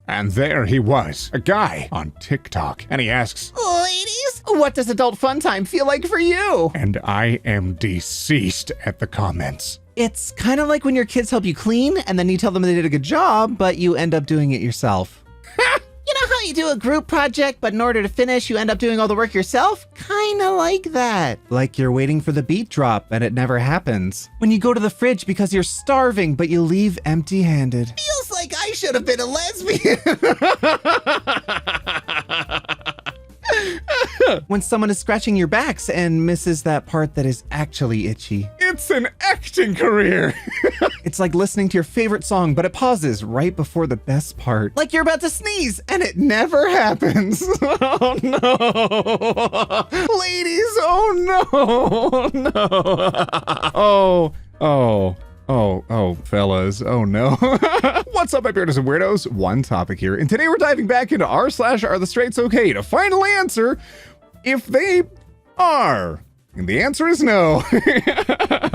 And there he was, a guy on TikTok. And he asks, Ladies, what does adult fun time feel like for you? and I am deceased at the comments. It's kind of like when your kids help you clean and then you tell them they did a good job, but you end up doing it yourself. You know how you do a group project, but in order to finish, you end up doing all the work yourself? Kinda like that. Like you're waiting for the beat drop and it never happens. When you go to the fridge because you're starving, but you leave empty-handed. Feels like I should have been a lesbian. When someone is scratching your backs and misses that part that is actually itchy. It's an acting career. It's like listening to your favorite song, but it pauses right before the best part. Like you're about to sneeze, and it never happens. Oh no. Ladies, oh no, no. Oh, fellas, oh no. What's up, my Beardos and Weirdos? OneTopic here, and today we're diving back into r/AreTheStraightsOK to finally answer if they are. And the answer is no.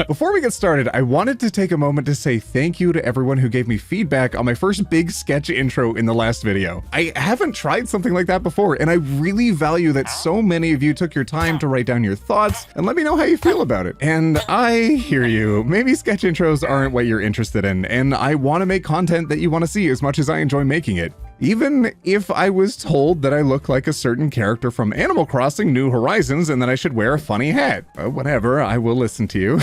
Before we get started, I wanted to take a moment to say thank you to everyone who gave me feedback on my first big sketch intro in the last video. I haven't tried something like that before, and I really value that so many of you took your time to write down your thoughts and let me know how you feel about it. And I hear you. Maybe sketch intros aren't what you're interested in, and I want to make content that you want to see as much as I enjoy making it. Even if I was told that I look like a certain character from Animal Crossing New Horizons and that I should wear a funny hat. Whatever, I will listen to you.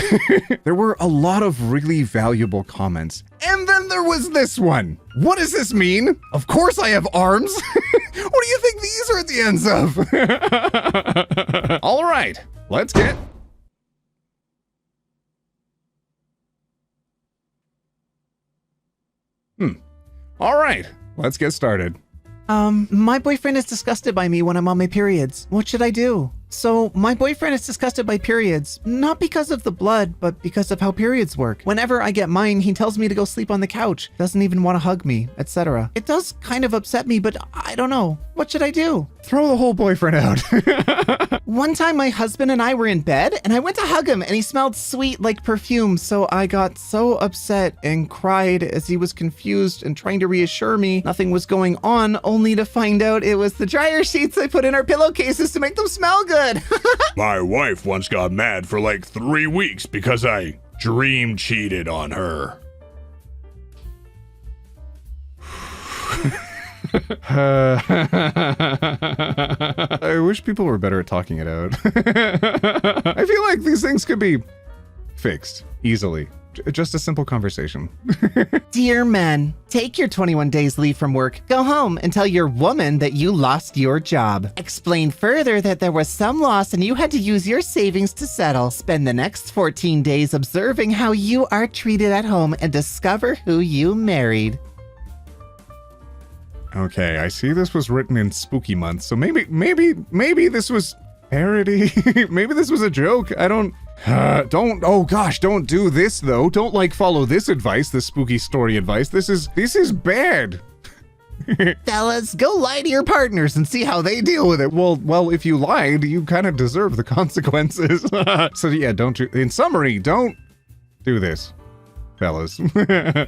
There were a lot of really valuable comments. And then there was this one. What does this mean? Of course I have arms. What do you think these are at the ends of? All right, let's get... All right. Let's get started. My boyfriend is disgusted by me when I'm on my periods. What should I do? So, my boyfriend is disgusted by periods, not because of the blood, but because of how periods work. Whenever I get mine, he tells me to go sleep on the couch, doesn't even want to hug me, etc. It does kind of upset me, but I don't know. What should I do? Throw the whole boyfriend out. One time my husband and I were in bed, and I went to hug him, and he smelled sweet like perfume, so I got so upset and cried as he was confused and trying to reassure me nothing was going on, only to find out it was the dryer sheets I put in our pillowcases to make them smell good. My wife once got mad for like 3 weeks because I dream cheated on her. I wish people were better at talking it out. I feel like these things could be fixed easily. Just a simple conversation. Dear men, take your 21 days leave from work, go home and tell your woman that you lost your job. Explain further that there was some loss and you had to use your savings to settle. Spend the next 14 days observing how you are treated at home and discover who you married. Okay, I see this was written in spooky month, so maybe this was parody. Maybe this was a joke. I don't, oh gosh, don't do this though. Don't like follow this advice, this spooky story advice. This is bad. Fellas, go lie to your partners and see how they deal with it. Well, if you lied, you kind of deserve the consequences. So yeah, in summary, don't do this, fellas.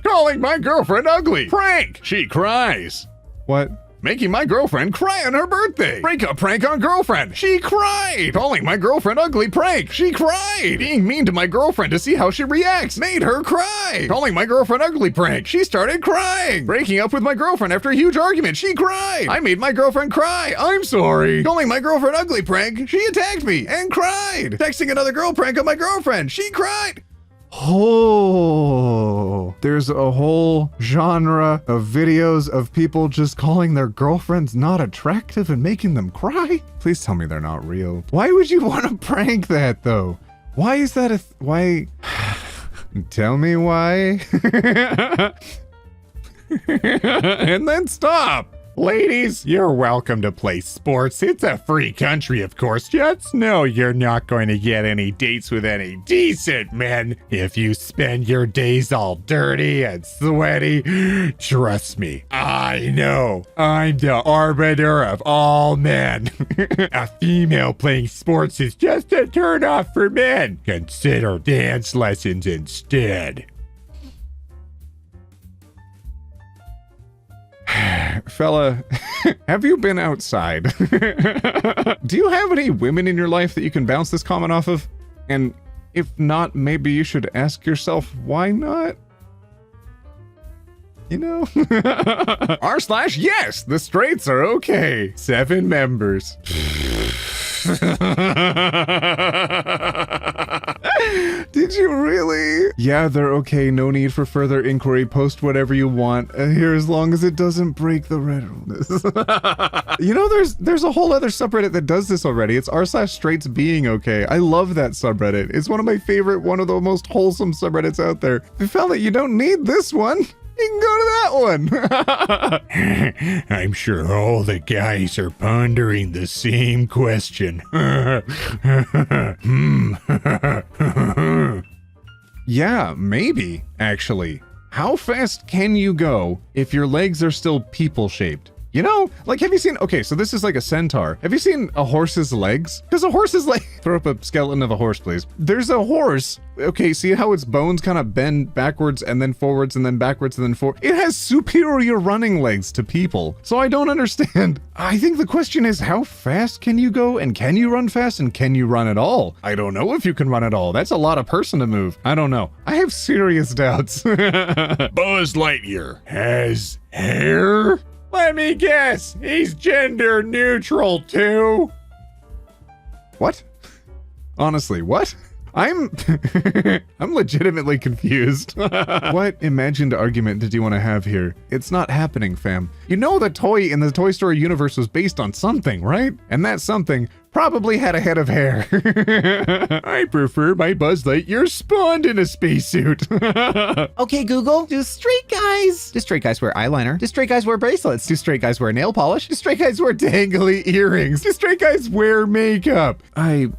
Calling my girlfriend ugly. Prank. She cries. What? Making my girlfriend cry on her birthday. Breakup prank on girlfriend. She cried. Calling my girlfriend ugly. Prank. She cried. Being mean to my girlfriend to see how she reacts. Made her cry. Calling my girlfriend ugly. Prank. She started crying. Breaking up with my girlfriend after a huge argument. She cried. I made my girlfriend cry. I'm sorry. Calling my girlfriend ugly. Prank. She attacked me and cried. Texting another girl. Prank on my girlfriend. She cried. Oh, there's a whole genre of videos of people just calling their girlfriends not attractive and making them cry. Please tell me they're not real. Why would you want to prank that though? Why is that why? Tell me why. And then stop. Ladies, you're welcome to play sports. It's a free country, of course. Just know you're not going to get any dates with any decent men if you spend your days all dirty and sweaty. Trust me, I know. I'm the arbiter of all men. A female playing sports is just a turn off for men. Consider dance lessons instead. Fella, have you been outside? Do you have any women in your life that you can bounce this comment off of? And if not, maybe you should ask yourself, why not? You know? r/yes, the straights are okay. 7 members. Did you really? Yeah, they're okay. No need for further inquiry. Post whatever you want here as long as it doesn't break the red rules. You know, there's a whole other subreddit that does this already. It's r/straights being okay. I love that subreddit. It's one of my favorite, one of the most wholesome subreddits out there. If you felt that you don't need this one, you can go to that one. I'm sure all the guys are pondering the same question. Yeah, maybe, actually. How fast can you go if your legs are still people-shaped? You know, like, have you seen, okay, so this is like a centaur. Have you seen a horse's legs? Because a horse's leg, throw up a skeleton of a horse, please. There's a horse, okay, see how its bones kind of bend backwards and then forwards and then backwards and then forward? It has superior running legs to people. So I don't understand. I think the question is, how fast can you go? And can you run fast? And can you run at all? I don't know if you can run at all. That's a lot of person to move. I don't know. I have serious doubts. Buzz Lightyear has hair? Let me guess, he's gender neutral too. What? Honestly, what? I'm legitimately confused. What imagined argument did you want to have here? It's not happening, fam. You know the toy in the Toy Story universe was based on something, right? And that something probably had a head of hair. I prefer my Buzz Lightyear spawned in a spacesuit. Okay, Google, do straight guys wear eyeliner? Do straight guys wear bracelets? Do straight guys wear nail polish? Do straight guys wear dangly earrings? Do straight guys wear makeup? My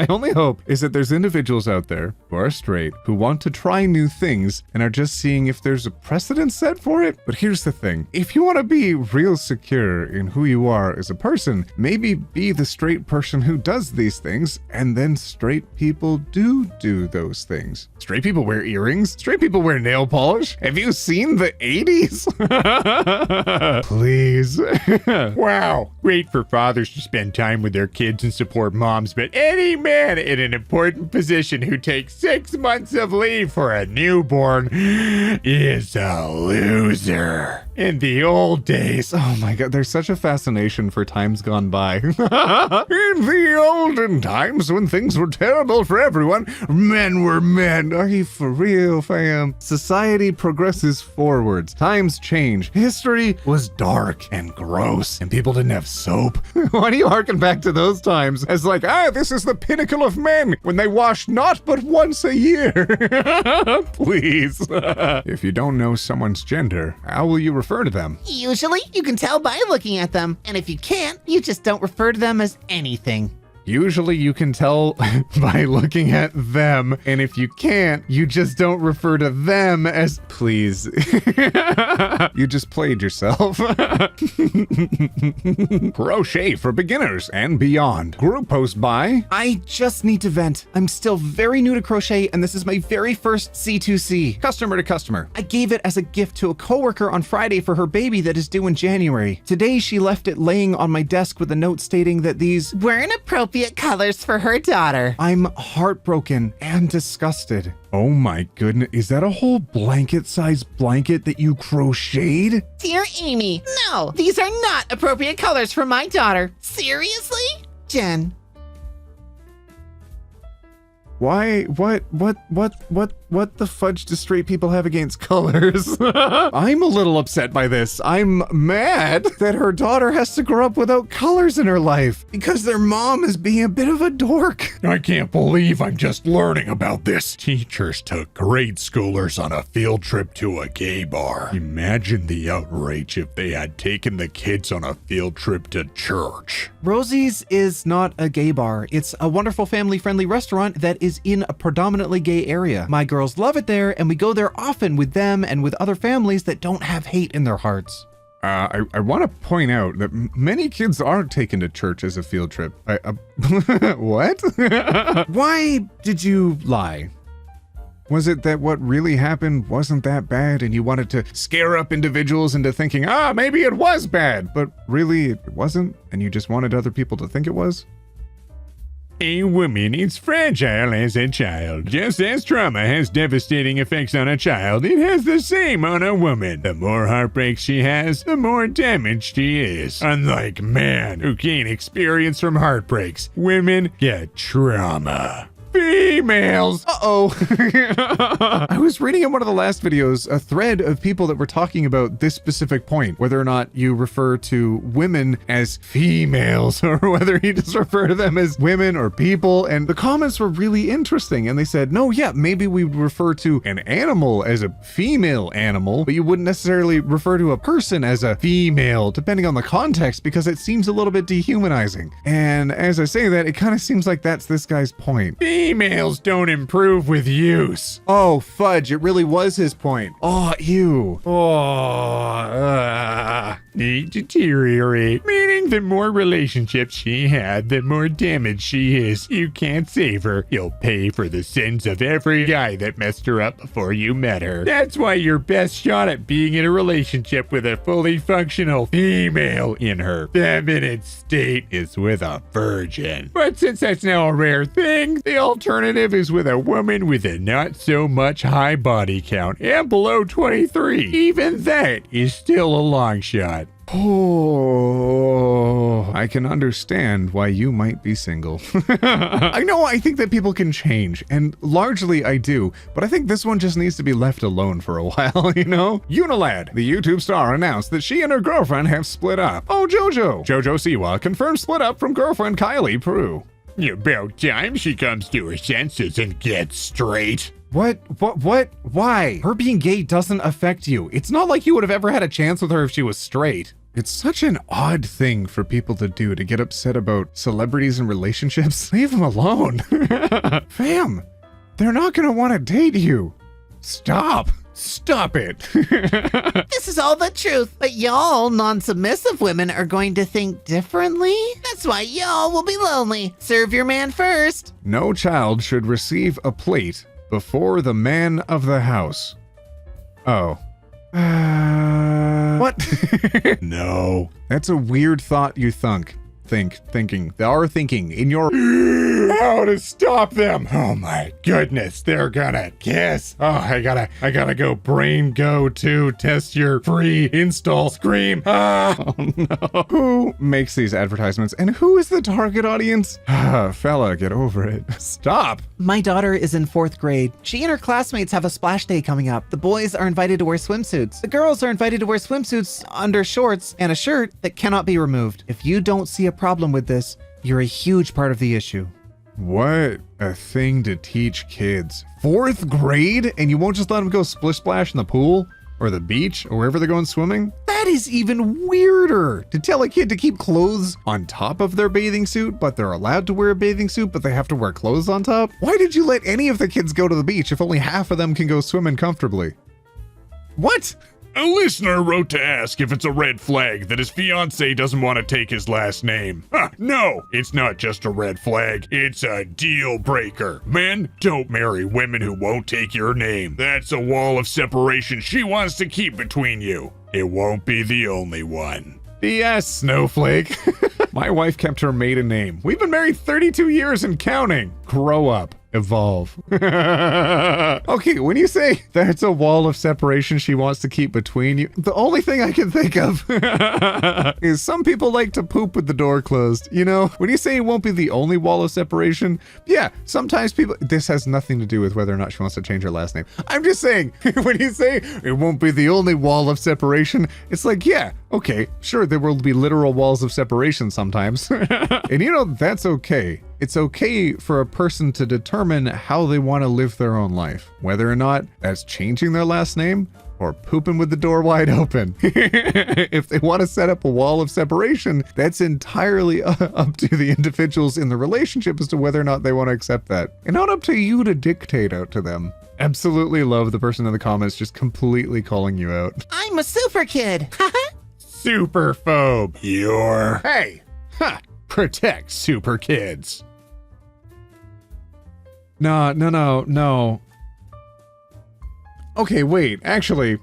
only hope is that there's individuals out there who are straight, who want to try new things and are just seeing if there's a precedent set for it. But here's the thing. If you want to be real secure in who you are as a person, maybe be the straight person who does these things, and then straight people do those things. Straight people wear earrings. Straight people wear nail polish. Have you seen the 80s? Please. Wow. Great for fathers to spend time with their kids and support moms, but any man in an important position who takes 6 months of leave for a newborn is a loser. In the old days, oh my god, there's such a fascination for times gone by. In the olden times when things were terrible for everyone, men were men. Are you for real, fam? Society progresses forwards. Times change. History was dark and gross, and people didn't have soap. Why do you harken back to those times as like, this is the pinnacle of men when they wash not but once a year? Please. If you don't know someone's gender, how will you refer to them? Usually, you can tell by looking at them, and if you can't, you just don't refer to them as anything. Usually you can tell by looking at them, and if you can't, you just don't refer to them as... Please. You just played yourself. Crochet for beginners and beyond. Group post by... I just need to vent. I'm still very new to crochet, and this is my very first C2C. Customer to customer. I gave it as a gift to a coworker on Friday for her baby that is due in January. Today, she left it laying on my desk with a note stating that these weren't appropriate colors for her daughter. I'm heartbroken and disgusted. Oh my goodness, is that a whole blanket-sized blanket that you crocheted? Dear Amy, no, these are not appropriate colors for my daughter. Seriously? Jen. Why, what the fudge do straight people have against colors? I'm a little upset by this. I'm mad that her daughter has to grow up without colors in her life because their mom is being a bit of a dork. I can't believe I'm just learning about this. Teachers took grade schoolers on a field trip to a gay bar. Imagine the outrage if they had taken the kids on a field trip to church. Rosie's is not a gay bar. It's a wonderful family-friendly restaurant that is in a predominantly gay area. My girls love it there, and we go there often with them and with other families that don't have hate in their hearts. I want to point out that many kids aren't taken to church as a field trip. What? Why did you lie? Was it that what really happened wasn't that bad and you wanted to scare up individuals into thinking, maybe it was bad, but really it wasn't, and you just wanted other people to think it was? A woman is fragile as a child. Just as trauma has devastating effects on a child, it has the same on a woman. The more heartbreak she has, the more damaged she is. Unlike men who gain experience from heartbreaks, women get trauma. Females. I was reading in one of the last videos a thread of people that were talking about this specific point, whether or not you refer to women as females or whether you just refer to them as women or people. And the comments were really interesting. And they said, no, yeah, maybe we would refer to an animal as a female animal, but you wouldn't necessarily refer to a person as a female, depending on the context, because it seems a little bit dehumanizing. And as I say that, it kind of seems like that's this guy's point. Females don't improve with use. Oh, fudge, it really was his point. Oh, ew. They deteriorate, meaning the more relationships she had, the more damaged she is. You can't save her. You'll pay for the sins of every guy that messed her up before you met her. That's why your best shot at being in a relationship with a fully functional female in her feminine state is with a virgin. But since that's now a rare thing, the alternative is with a woman with a not so much high body count and below 23. Even that is still a long shot. Oh, I can understand why you might be single. I think that people can change, and largely I do, but I think this one just needs to be left alone for a while, you know? Unilad, the YouTube star, announced that she and her girlfriend have split up. Oh, Jojo Siwa confirmed split up from girlfriend Kylie Prue. About time she comes to her senses and gets straight. What? Why? Her being gay doesn't affect you. It's not like you would have ever had a chance with her if she was straight. It's such an odd thing for people to do, to get upset about celebrities and relationships. Leave them alone. Fam, they're not gonna want to date you. Stop it. This is all the truth, but y'all non-submissive women are going to think differently. That's why y'all will be lonely. Serve your man first. No child should receive a plate before the man of the house. Oh. What? No. That's a weird thought you thinking. They are thinking in your how to stop them. Oh my goodness, they're gonna kiss. Oh, I gotta go brain go to test your free install scream. Oh no. Who makes these advertisements and who is the target audience? Fella, get over it. Stop. My daughter is in 4th grade. She and her classmates have a splash day coming up. The boys are invited to wear swimsuits. The girls are invited to wear swimsuits under shorts and a shirt that cannot be removed. If you don't see a problem with this, you're a huge part of the issue. What a thing to teach kids. 4th grade? And you won't just let them go splish splash in the pool or the beach or wherever they're going swimming? That is even weirder. To tell a kid to keep clothes on top of their bathing suit, but they're allowed to wear a bathing suit, but they have to wear clothes on top? Why did you let any of the kids go to the beach if only half of them can go swimming comfortably? What? A listener wrote to ask if it's a red flag that his fiancé doesn't want to take his last name. No, it's not just a red flag, it's a deal breaker. Men, don't marry women who won't take your name. That's a wall of separation she wants to keep between you. It won't be the only one. Yes, Snowflake. My wife kept her maiden name. We've been married 32 years and counting. Grow up. Evolve. Okay, when you say that's a wall of separation she wants to keep between you, the only thing I can think of is some people like to poop with the door closed. You know, when you say it won't be the only wall of separation, yeah, sometimes people, this has nothing to do with whether or not she wants to change her last name. I'm just saying, when you say it won't be the only wall of separation, it's like, yeah, okay, sure, there will be literal walls of separation sometimes. And you know, that's okay. It's okay for a person to determine how they want to live their own life, whether or not that's changing their last name or pooping with the door wide open. If they want to set up a wall of separation, that's entirely up to the individuals in the relationship as to whether or not they want to accept that, and not up to you to dictate out to them. Absolutely love the person in the comments just completely calling you out. I'm a super kid. Superphobe. Hey, protect super kids. No. Okay, wait, actually,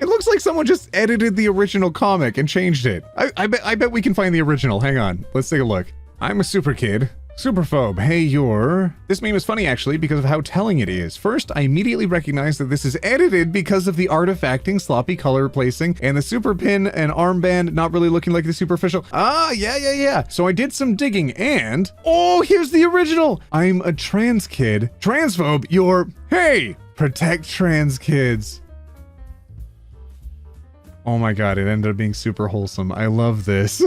it looks like someone just edited the original comic and changed it. I bet we can find the original. Hang on, let's take a look. I'm a super kid. Superphobe, hey, you're... This meme is funny, actually, because of how telling it is. First, I immediately recognize that this is edited because of the artifacting, sloppy color placing, and the super pin and armband not really looking like the superficial. Ah, yeah. So I did some digging, and... Oh, here's the original! I'm a trans kid. Transphobe, you're... Hey! Protect trans kids. Oh my god, it ended up being super wholesome. I love this.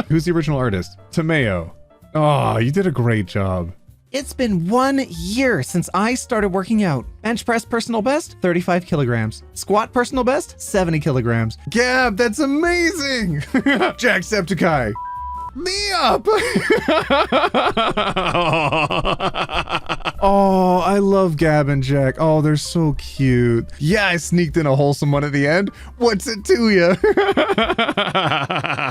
Who's the original artist? Tomeo. Oh, you did a great job. It's been 1 year since I started working out. Bench press personal best, 35 kilograms. Squat personal best, 70 kilograms. Gab, that's amazing! Jacksepticeye. Me up! Oh, I love Gab and Jack. Oh, they're so cute. Yeah, I sneaked in a wholesome one at the end. What's it to you?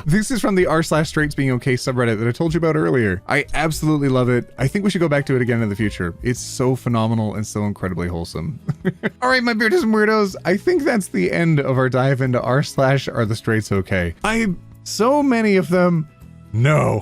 This is from the r/straights-being-okay subreddit that I told you about earlier. I absolutely love it. I think we should go back to it again in the future. It's so phenomenal and so incredibly wholesome. All right, my Beardos and Weirdos, I think that's the end of our dive into r/AreTheStraightsOK. So many of them. No.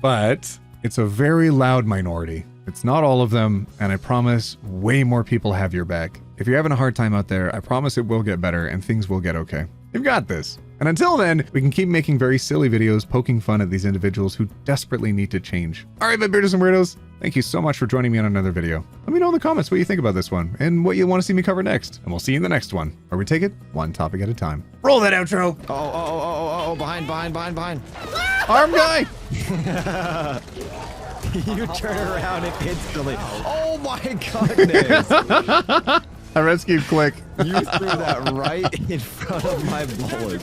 But it's a very loud minority. It's not all of them, and I promise way more people have your back. If you're having a hard time out there, I promise it will get better and things will get okay. You've got this. And until then, we can keep making very silly videos poking fun at these individuals who desperately need to change. All right, my Beardos and Weirdos, thank you so much for joining me on another video. Let me know in the comments what you think about this one and what you want to see me cover next. And we'll see you in the next one, where we take it one topic at a time. Roll that outro. Oh, behind. Arm guy. You turn around and instantly. Oh my goodness. I rescued Click. You threw that right in front of my bullet.